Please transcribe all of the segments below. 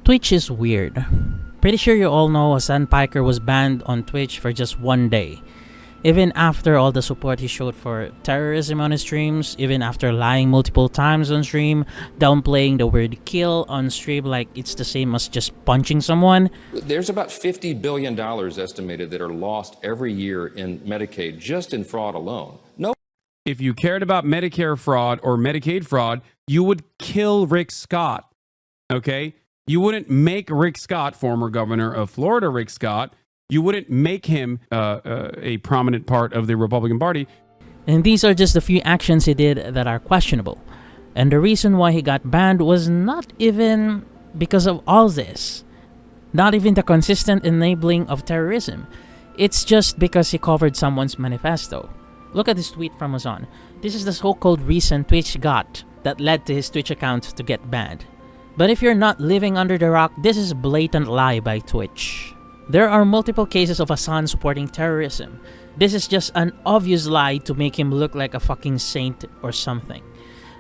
Twitch is weird. Pretty sure you all know Hasan Piker was banned on Twitch for just one day. Even after all the support he showed for terrorism on his streams, even after lying multiple times on stream, downplaying the word kill on stream like it's the same as just punching someone. There's about $50 billion estimated that are lost every year in Medicaid, just in fraud alone. If you cared about Medicare fraud or Medicaid fraud, you would kill Rick Scott, okay? You wouldn't make Rick Scott, former governor of Florida, Rick Scott, you wouldn't make him a prominent part of the Republican Party. And these are just a few actions he did that are questionable. And the reason why he got banned was not even because of all this. Not even the consistent enabling of terrorism. It's just because he covered someone's manifesto. Look at this tweet from Hasan. This is the so-called reason Twitch got that led to his Twitch account to get banned. But if you're not living under the rock, this is a blatant lie by Twitch. There are multiple cases of Hasan supporting terrorism. This is just an obvious lie to make him look like a fucking saint or something.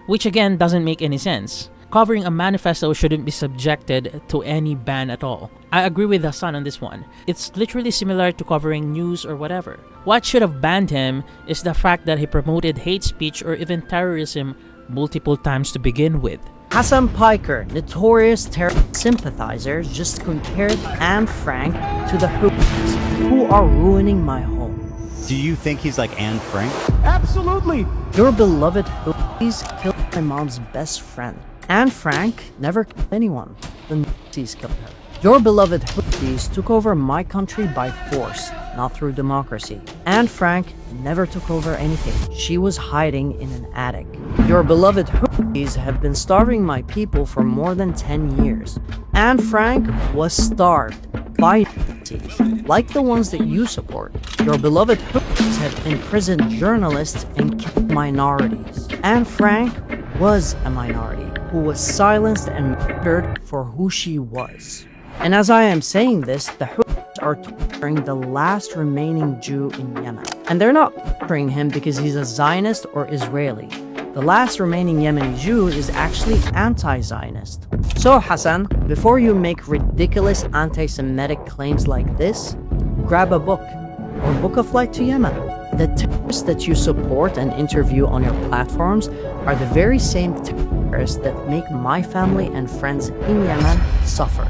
Which again doesn't make any sense. Covering a manifesto shouldn't be subjected to any ban at all. I agree with Hasan on this one. It's literally similar to covering news or whatever. What should have banned him is the fact that he promoted hate speech or even terrorism multiple times to begin with. Hasan Piker, notorious terrorist sympathizers, just compared Anne Frank to the hooligans who are ruining my home. Do you think he's like Anne Frank? Absolutely! Your beloved hooligans killed my mom's best friend. Anne Frank never killed anyone. The Nazis killed her. Your beloved hooligans took over my country by force, not through democracy. Anne Frank never took over anything. She was hiding in an attic. Your beloved hooligans have been starving my people for more than 10 years. Anne Frank was starved by Nazis, like the ones that you support. Your beloved hooligans have imprisoned journalists and killed minorities. Anne Frank was a minority who was silenced and murdered for who she was. And as I am saying this, the hooligans are torturing the last remaining Jew in Yemen. And they're not torturing him because he's a Zionist or Israeli. The last remaining Yemeni Jew is actually anti-Zionist. So Hasan, before you make ridiculous anti-Semitic claims like this, grab a book or book a flight to Yemen. The terrorists that you support and interview on your platforms are the very same terrorists that make my family and friends in Yemen suffer.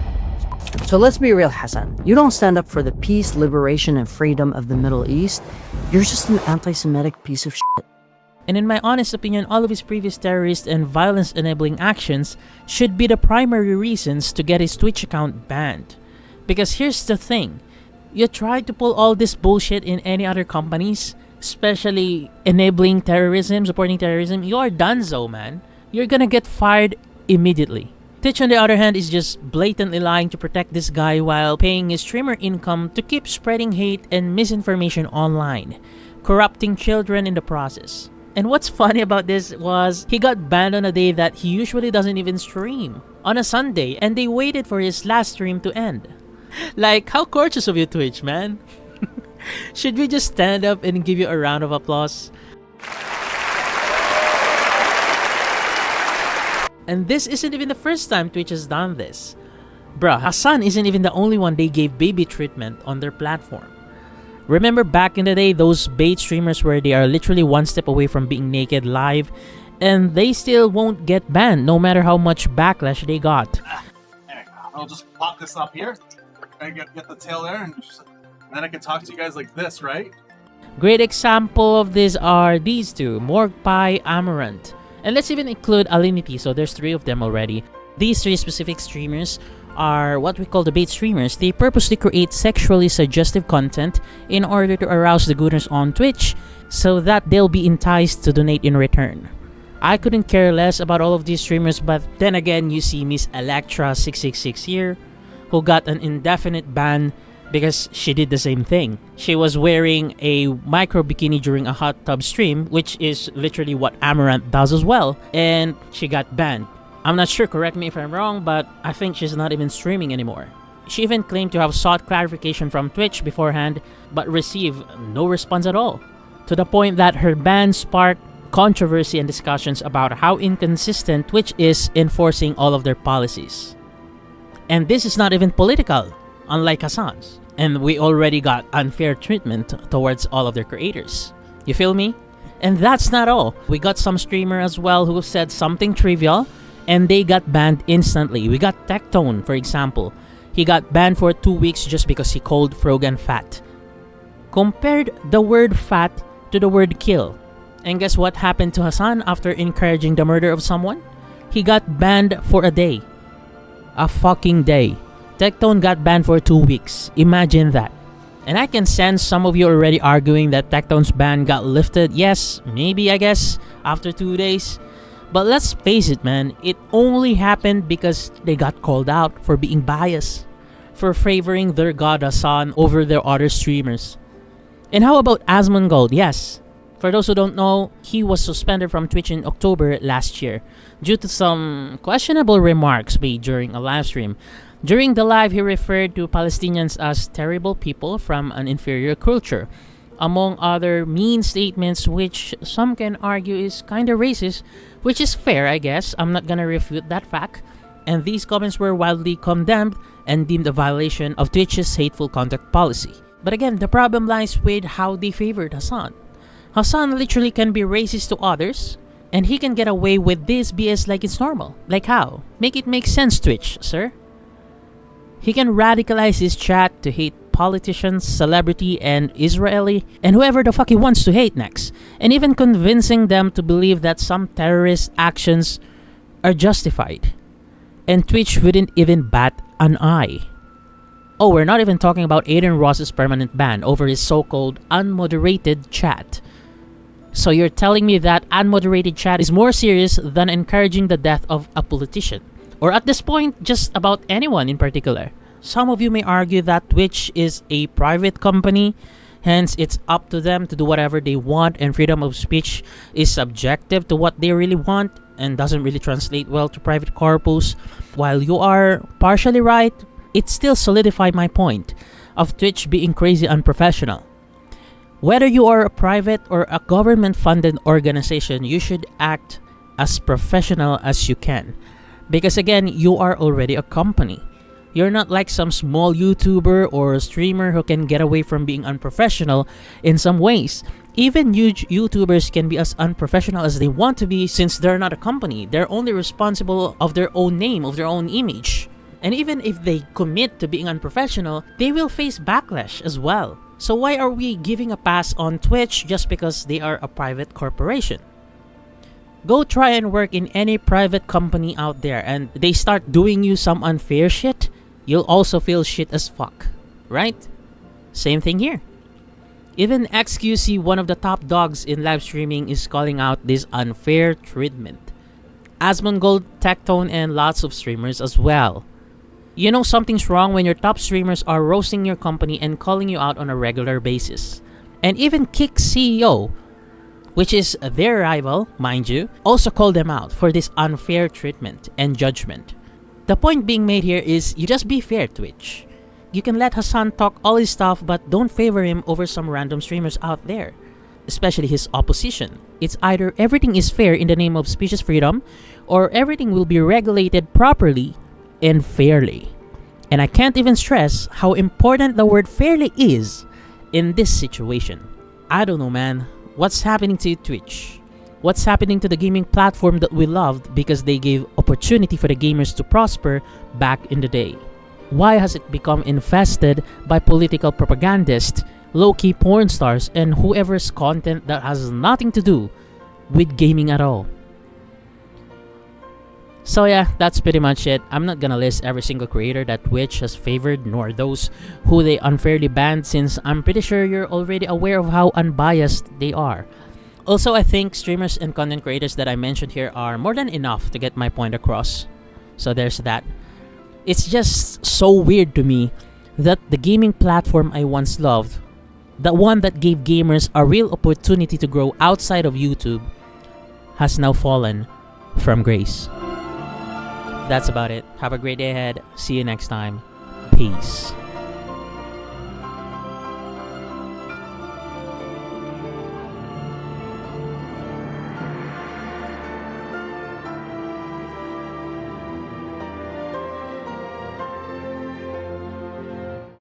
So let's be real, Hasan. You don't stand up for the peace, liberation, and freedom of the Middle East. You're just an anti-Semitic piece of shit. And in my honest opinion, all of his previous terrorist and violence-enabling actions should be the primary reasons to get his Twitch account banned. Because here's the thing. You try to pull all this bullshit in any other companies, especially enabling terrorism, supporting terrorism, you are donezo, man. You're gonna get fired immediately. Twitch, on the other hand, is just blatantly lying to protect this guy while paying his streamer income to keep spreading hate and misinformation online, corrupting children in the process. And what's funny about this was he got banned on a day that he usually doesn't even stream, on a Sunday, and they waited for his last stream to end. Like, how courteous of you, Twitch, man. Should we just stand up and give you a round of applause? And this isn't even the first time Twitch has done this. Bruh, Hasan isn't even the only one they gave baby treatment on their platform. Remember back in the day, those bait streamers where they are literally one step away from being naked live, and they still won't get banned no matter how much backlash they got. I'll just pop this up here. I get the tail there, and then I can talk to you guys like this, right? Great example of this are these two, Morgpie, Amaranth. And let's even include Alinity, so there's 3 of them already. These 3 specific streamers are what we call the bait streamers. They purposely create sexually suggestive content in order to arouse the gooners on Twitch so that they'll be enticed to donate in return. I couldn't care less about all of these streamers, but then again, you see Miss Electra666 here, who got an indefinite ban because she did the same thing. She was wearing a micro bikini during a hot tub stream, which is literally what Amaranth does as well, and she got banned. I'm not sure, correct me if I'm wrong, but I think she's not even streaming anymore. She even claimed to have sought clarification from Twitch beforehand, but received no response at all, to the point that her ban sparked controversy and discussions about how inconsistent Twitch is enforcing all of their policies. And this is not even political, unlike Hasan's. And we already got unfair treatment towards all of their creators. You feel me? And that's not all. We got some streamer as well who said something trivial and they got banned instantly. We got Tectone, for example. He got banned for 2 weeks just because he called Frogan fat. Compared the word fat to the word kill. And guess what happened to Hasan after encouraging the murder of someone? He got banned for a day. A fucking day. Tectone got banned for 2 weeks. Imagine that. And I can sense some of you already arguing that Tectone's ban got lifted. Yes, maybe, I guess, after 2 days. But let's face it, man. It only happened because they got called out for being biased. For favoring their god Hasan over their other streamers. And how about Asmongold? Yes. For those who don't know, he was suspended from Twitch in October last year due to some questionable remarks made during a live stream. During the live, he referred to Palestinians as terrible people from an inferior culture, among other mean statements which some can argue is kinda racist, which is fair, I guess. I'm not gonna refute that fact. And these comments were widely condemned and deemed a violation of Twitch's hateful conduct policy. But again, the problem lies with how they favored Hasan. Hasan literally can be racist to others, and he can get away with this BS like it's normal. Like how? Make it make sense, Twitch, sir. He can radicalize his chat to hate politicians, celebrity, and Israeli, and whoever the fuck he wants to hate next, and even convincing them to believe that some terrorist actions are justified. And Twitch wouldn't even bat an eye. Oh, we're not even talking about Aiden Ross's permanent ban over his so-called unmoderated chat. So you're telling me that unmoderated chat is more serious than encouraging the death of a politician? Or at this point, just about anyone in particular? Some of you may argue that Twitch is a private company, hence it's up to them to do whatever they want, and freedom of speech is subjective to what they really want and doesn't really translate well to private corpus. While you are partially right, it still solidifies my point of Twitch being crazy unprofessional. Whether you are a private or a government-funded organization, you should act as professional as you can. Because again, you are already a company. You're not like some small YouTuber or streamer who can get away from being unprofessional in some ways. Even huge YouTubers can be as unprofessional as they want to be since they're not a company. They're only responsible of their own name, of their own image. And even if they commit to being unprofessional, they will face backlash as well. So why are we giving a pass on Twitch just because they are a private corporation? Go try and work in any private company out there and they start doing you some unfair shit, you'll also feel shit as fuck, right? Same thing here. Even XQC, one of the top dogs in live streaming, is calling out this unfair treatment. Asmongold, Tectone, and lots of streamers as well. You know something's wrong when your top streamers are roasting your company and calling you out on a regular basis. And even Kick CEO, which is their rival, mind you, also called them out for this unfair treatment and judgment. The point being made here is you just be fair, Twitch. You can let Hasan talk all his stuff, but don't favor him over some random streamers out there, especially his opposition. It's either everything is fair in the name of speech freedom, or everything will be regulated properly and fairly. And I can't even stress how important the word fairly is in this situation. I don't know, man. What's happening to Twitch? What's happening to the gaming platform that we loved because they gave opportunity for the gamers to prosper back in the day? Why has it become infested by political propagandists, low-key porn stars, and whoever's content that has nothing to do with gaming at all? So yeah, that's pretty much it. I'm not gonna list every single creator that Twitch has favored, nor those who they unfairly banned, since I'm pretty sure you're already aware of how unbiased they are. Also, I think streamers and content creators that I mentioned here are more than enough to get my point across. So there's that. It's just so weird to me that the gaming platform I once loved, the one that gave gamers a real opportunity to grow outside of YouTube, has now fallen from grace. That's about it. Have a great day ahead. See you next time. Peace.